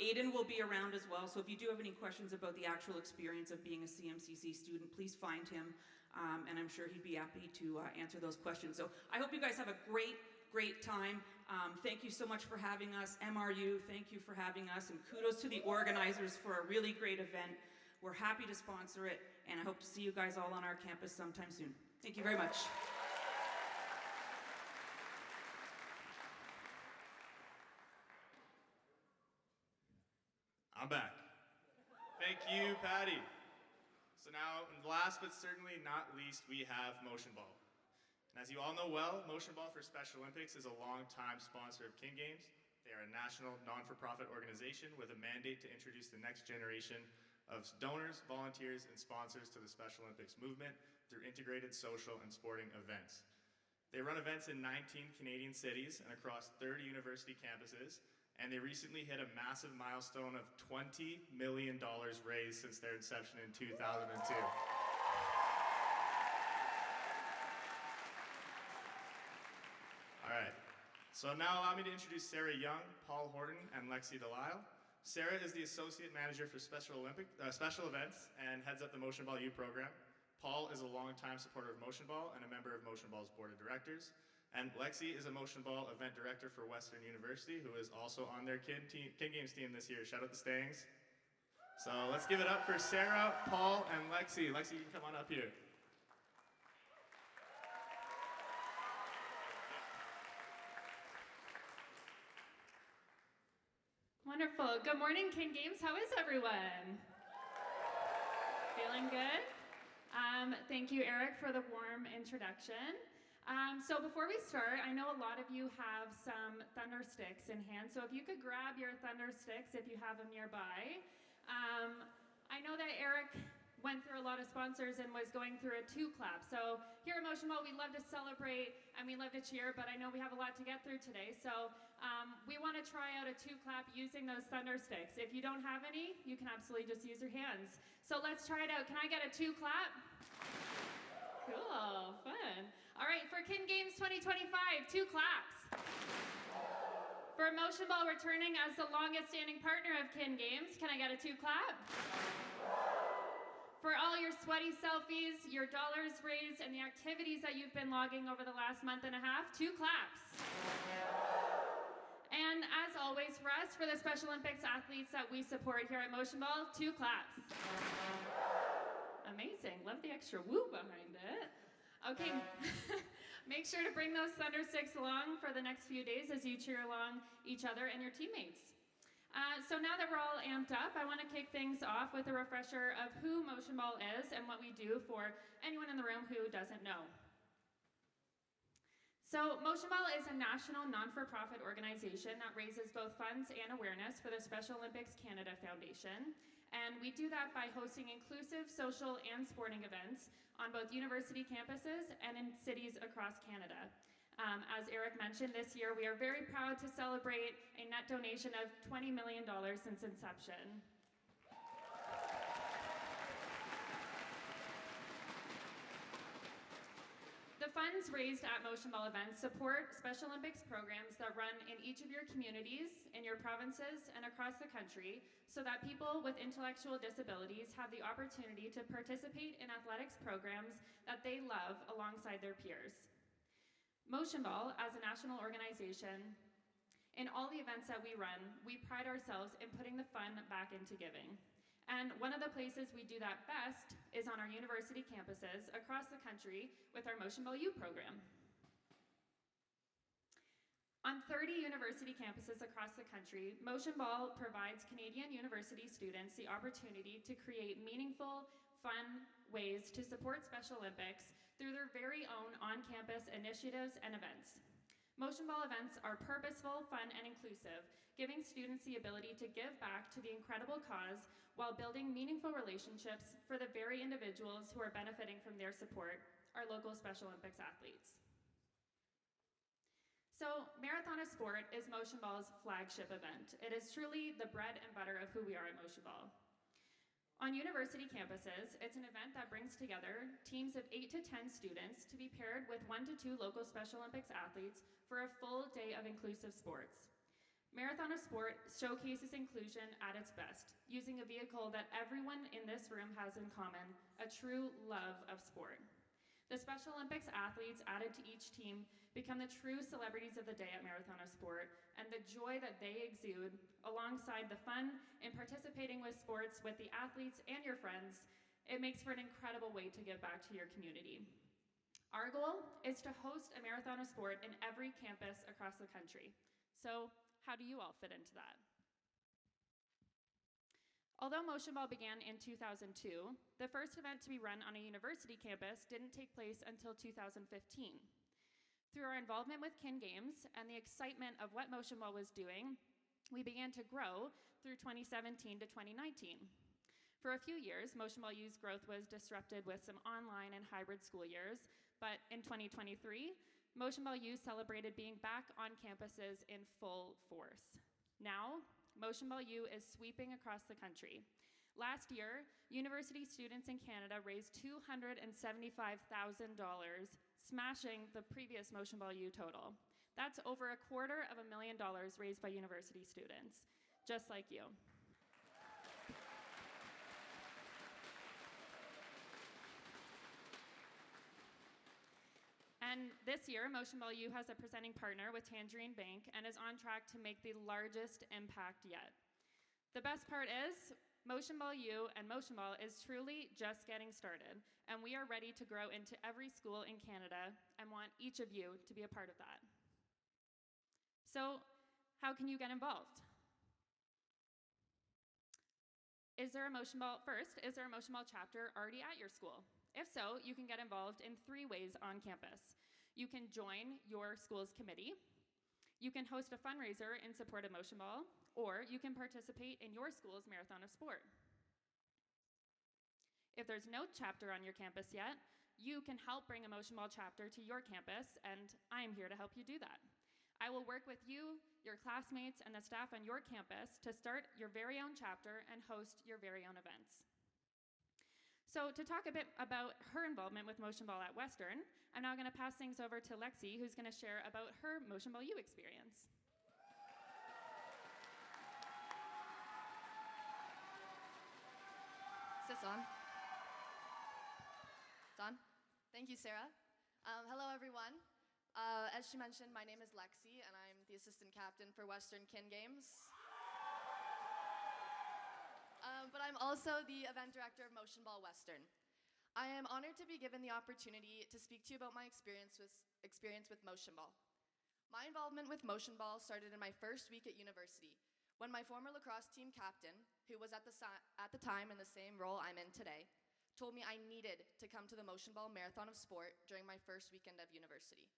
Aiden will be around as well, so if you do have any questions about the actual experience of being a CMCC student, please find him, and I'm sure he'd be happy to answer those questions. So I hope you guys have a great time. Thank you so much for having us. MRU, thank you for having us, and kudos to the organizers for a really great event. We're happy to sponsor it, and I hope to see you guys all on our campus sometime soon. Thank you very much. I'm back. Thank you, Patty. So now, last but certainly not least, we have Motion Ball. And as you all know well, Motion Ball for Special Olympics is a long-time sponsor of King Games. They are a national non-for-profit organization with a mandate to introduce the next generation of donors, volunteers, and sponsors to the Special Olympics movement through integrated social and sporting events. They run events in 19 Canadian cities and across 30 university campuses, and they recently hit a massive milestone of $20 million raised since their inception in 2002. All right, so now allow me to introduce Sarah Young, Paul Horton, and Lexi Delisle. Sarah is the Associate Manager for Special Events and heads up the Motion Ball U program. Paul is a longtime supporter of Motion Ball and a member of Motion Ball's board of directors. And Lexi is a Motion Ball event director for Western University, who is also on their King Games team this year. Shout out the Stangs. So let's give it up for Sarah, Paul, and Lexi. Lexi, you can come on up here. Wonderful. Good morning, King Games. How is everyone? Feeling good? Thank you, Eric, for the warm introduction. So before we start, I know a lot of you have some thunder sticks in hand, so if you could grab your thunder sticks if you have them nearby. I know that Eric went through a lot of sponsors and was going through a 2-clap. So here at Motion Ball, we love to celebrate and we love to cheer, but I know we have a lot to get through today. So we want to try out a 2-clap using those thunder sticks. If you don't have any, you can absolutely just use your hands. So let's try it out. Can I get a 2-clap? Cool, fun. All right, for Kin Games 2025, 2 claps. For Motion Ball returning as the longest standing partner of Kin Games, can I get a 2-clap? For all your sweaty selfies, your dollars raised, and the activities that you've been logging over the last month and a half, 2 claps. And as always for us, for the Special Olympics athletes that we support here at Motion Ball, 2 claps. Amazing, love the extra woo behind it. Okay, Make sure to bring those thunder sticks along for the next few days as you cheer along each other and your teammates. So now that we're all amped up, I want to kick things off with a refresher of who Motion Ball is and what we do for anyone in the room who doesn't know. So Motion Ball is a national non-for-profit organization that raises both funds and awareness for the Special Olympics Canada Foundation. And we do that by hosting inclusive social and sporting events on both university campuses and in cities across Canada. As Eric mentioned, this year we are very proud to celebrate a net donation of $20 million since inception. The funds raised at Motion Ball events support Special Olympics programs that run in each of your communities, in your provinces, and across the country so that people with intellectual disabilities have the opportunity to participate in athletics programs that they love alongside their peers. Motion Ball, as a national organization, in all the events that we run, we pride ourselves in putting the fun back into giving. And one of the places we do that best is on our university campuses across the country with our Motion Ball U program. On 30 university campuses across the country, Motion Ball provides Canadian university students the opportunity to create meaningful, fun ways to support Special Olympics through their very own on-campus initiatives and events. Motion Ball events are purposeful, fun, and inclusive, giving students the ability to give back to the incredible cause while building meaningful relationships for the very individuals who are benefiting from their support, our local Special Olympics athletes. So, Marathon of Sport is Motion Ball's flagship event. It is truly the bread and butter of who we are at Motion Ball. On university campuses, it's an event that brings together teams of 8 to 10 students to be paired with 1 to 2 local Special Olympics athletes for a full day of inclusive sports. Marathon of Sport showcases inclusion at its best, using a vehicle that everyone in this room has in common, a true love of sport. The Special Olympics athletes added to each team become the true celebrities of the day at Marathon of Sport, and the joy that they exude, alongside the fun in participating with sports with the athletes and your friends, it makes for an incredible way to give back to your community. Our goal is to host a Marathon of Sport in every campus across the country. So, how do you all fit into that? Although Motion Ball began in 2002, the first event to be run on a university campus didn't take place until 2015. Through our involvement with Kin Games and the excitement of what Motion Ball was doing, we began to grow through 2017 to 2019. For a few years, Motion Ball U's growth was disrupted with some online and hybrid school years, but in 2023, Motion Ball U celebrated being back on campuses in full force. Now, Motion Ball U is sweeping across the country. Last year, university students in Canada raised $275,000, smashing the previous Motion Ball U total. That's over $250,000 raised by university students, just like you. And this year, Motion Ball U has a presenting partner with Tangerine Bank and is on track to make the largest impact yet. The best part is, Motion Ball U and Motion Ball is truly just getting started, and we are ready to grow into every school in Canada and want each of you to be a part of that. So, how can you get involved? Is there a Motion Ball chapter already at your school? If so, you can get involved in 3 ways on campus. You can join your school's committee, you can host a fundraiser in support of Motion Ball, or you can participate in your school's Marathon of Sport. If there's no chapter on your campus yet, you can help bring a Motion Ball chapter to your campus, and I'm here to help you do that. I will work with you, your classmates, and the staff on your campus to start your very own chapter and host your very own events. So to talk a bit about her involvement with Motion Ball at Western, I'm now going to pass things over to Lexi, who's going to share about her Motion Ball U experience. Is this on? It's on? Thank you, Sarah. Hello, everyone. As she mentioned, my name is Lexi, and I'm the assistant captain for Western Kin Games. But I'm also the event director of Motion Ball Western. I am honored to be given the opportunity to speak to you about my experience with motion ball. My involvement with motion ball started in my first week at university when my former lacrosse team captain, who was at the time in the same role I'm in today, told me I needed to come to the motion ball marathon of sport during my first weekend of university.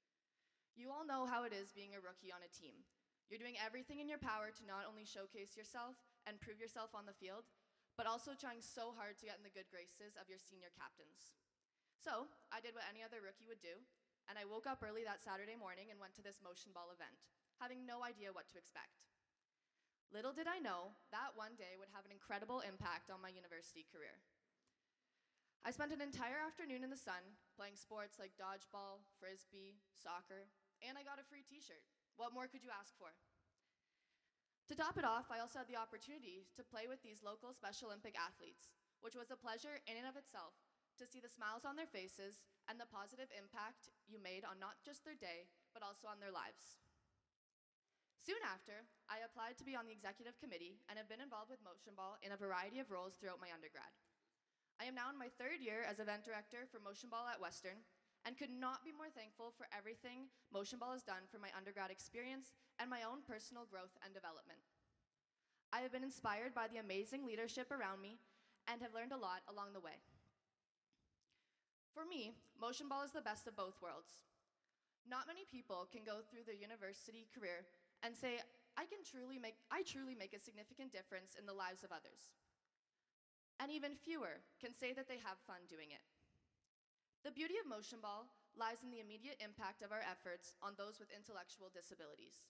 You all know how it is being a rookie on a team. You're doing everything in your power to not only showcase yourself and prove yourself on the field, but also trying so hard to get in the good graces of your senior captains. So, I did what any other rookie would do, and I woke up early that Saturday morning and went to this motion ball event, having no idea what to expect. Little did I know that one day would have an incredible impact on my university career. I spent an entire afternoon in the sun playing sports like dodgeball, frisbee, soccer, and I got a free t-shirt. What more could you ask for? To top it off, I also had the opportunity to play with these local Special Olympic athletes, which was a pleasure in and of itself to see the smiles on their faces and the positive impact you made on not just their day, but also on their lives. Soon after, I applied to be on the executive committee and have been involved with motion ball in a variety of roles throughout my undergrad. I am now in my 3rd year as event director for motion ball at Western and could not be more thankful for everything motion ball has done for my undergrad experience and my own personal growth and development. I have been inspired by the amazing leadership around me and have learned a lot along the way. For me, motion ball is the best of both worlds. Not many people can go through their university career and say, I truly make a significant difference in the lives of others. And even fewer can say that they have fun doing it. The beauty of motion ball lies in the immediate impact of our efforts on those with intellectual disabilities.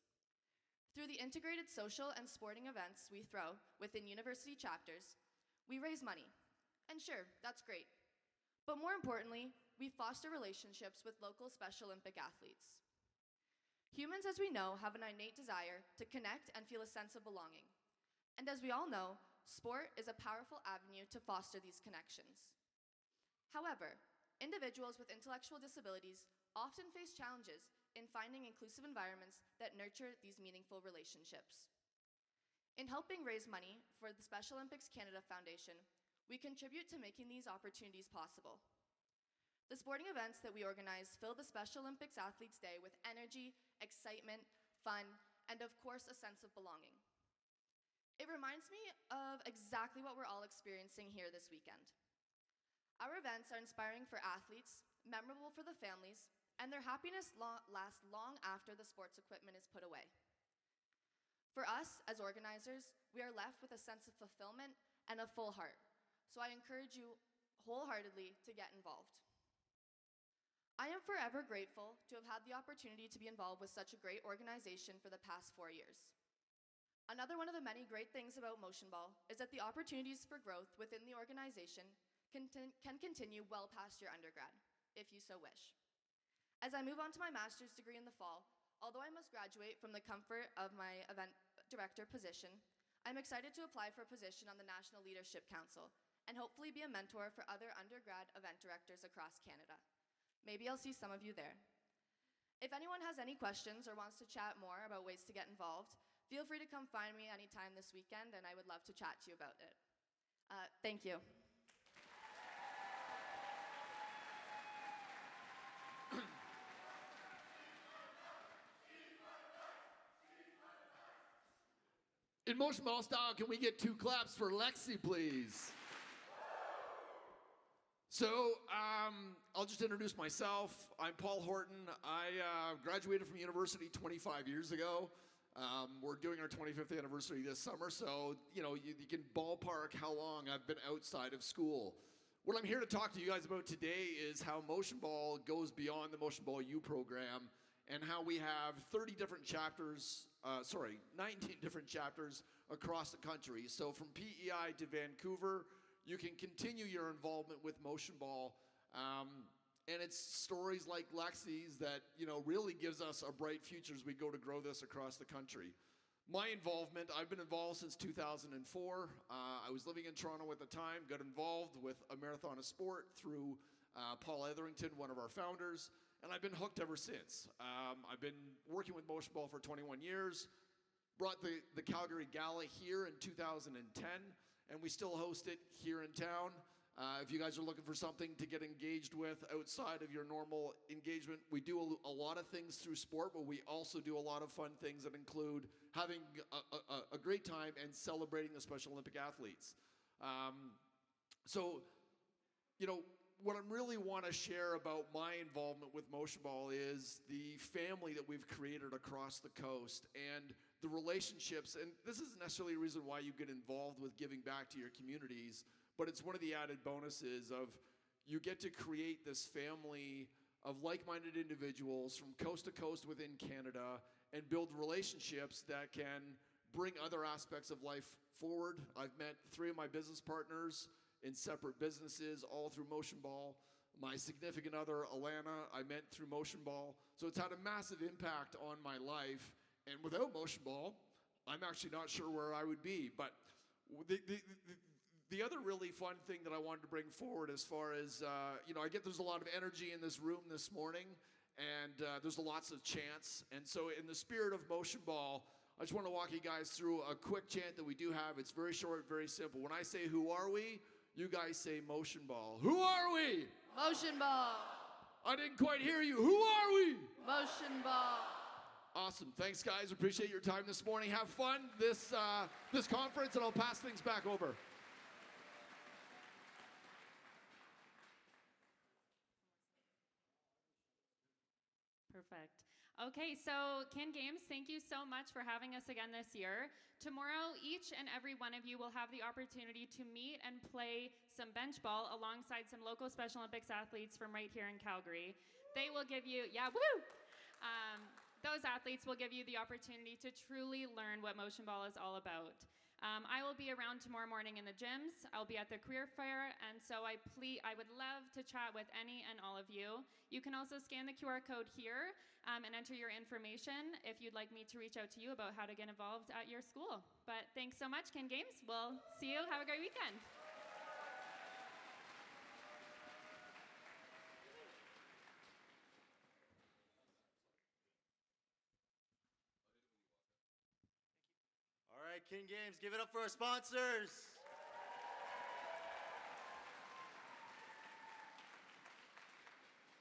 Through the integrated social and sporting events we throw within university chapters, we raise money. And sure, that's great. But more importantly, we foster relationships with local Special Olympic athletes. Humans, as we know, have an innate desire to connect and feel a sense of belonging. And as we all know, sport is a powerful avenue to foster these connections. However, individuals with intellectual disabilities often face challenges in finding inclusive environments that nurture these meaningful relationships. In helping raise money for the Special Olympics Canada Foundation, we contribute to making these opportunities possible. The sporting events that we organize fill the Special Olympics Athletes Day with energy, excitement, fun, and of course, a sense of belonging. It reminds me of exactly what we're all experiencing here this weekend. Our events are inspiring for athletes, memorable for the families, and their happiness lasts long after the sports equipment is put away. For us, as organizers, we are left with a sense of fulfillment and a full heart, so I encourage you wholeheartedly to get involved. I am forever grateful to have had the opportunity to be involved with such a great organization for the past 4 years. Another one of the many great things about motion ball is that the opportunities for growth within the organization can continue well past your undergrad, if you so wish. As I move on to my master's degree in the fall, although I must graduate from the comfort of my event director position, I'm excited to apply for a position on the National Leadership Council and hopefully be a mentor for other undergrad event directors across Canada. Maybe I'll see some of you there. If anyone has any questions or wants to chat more about ways to get involved, feel free to come find me anytime this weekend, and I would love to chat to you about it. Thank you. In motion ball style, can we get 2 claps for Lexi, please? So, I'll just introduce myself. I'm Paul Horton. I graduated from university 25 years ago. We're doing our 25th anniversary this summer, so you can ballpark how long I've been outside of school. What I'm here to talk to you guys about today is how motion ball goes beyond the Motion Ball U program and how we have 19 different chapters across the country. So from PEI to Vancouver, you can continue your involvement with motion ball. And it's stories like Lexi's that, really gives us a bright future as we go to grow this across the country. My involvement, I've been involved since 2004. I was living in Toronto at the time, got involved with a marathon of sport through Paul Etherington, one of our founders, and I've been hooked ever since. I've been working with motion ball for 21 years, brought the Calgary Gala here in 2010, and we still host it here in town. If you guys are looking for something to get engaged with outside of your normal engagement, we do a lot of things through sport, but we also do a lot of fun things that include having a great time and celebrating the Special Olympic athletes. So, what I really want to share about my involvement with Motion Ball is the family that we've created across the coast and the relationships. And this isn't necessarily a reason why you get involved with giving back to your communities, but it's one of the added bonuses of you get to create this family of like-minded individuals from coast to coast within Canada and build relationships that can bring other aspects of life forward. I've met 3 of my business partners in separate businesses, all through Motion Ball. My significant other, Alana, I met through Motion Ball. So it's had a massive impact on my life. And without Motion Ball, I'm actually not sure where I would be. But the other really fun thing that I wanted to bring forward as far as, I get there's a lot of energy in this room this morning, and there's lots of chants. And so in the spirit of Motion Ball, I just want to walk you guys through a quick chant that we do have. It's very short, very simple. When I say, who are we? You guys say Motion Ball. Who are we? Motion Ball. I didn't quite hear you. Who are we? Motion Ball. Awesome. Thanks, guys. Appreciate your time this morning. Have fun this conference, and I'll pass things back over. Perfect. Okay, so Kin Games, thank you so much for having us again this year. Tomorrow, each and every one of you will have the opportunity to meet and play some bench ball alongside some local Special Olympics athletes from right here in Calgary. They will give you, those athletes will give you the opportunity to truly learn what motion ball is all about. I will be around tomorrow morning in the gyms. I'll be at the career fair, and so I would love to chat with any and all of you. You can also scan the QR code here and enter your information if you'd like me to reach out to you about how to get involved at your school. But thanks so much, Kin Games. We'll see you. Have a great weekend. All right, Kin Games, give it up for our sponsors.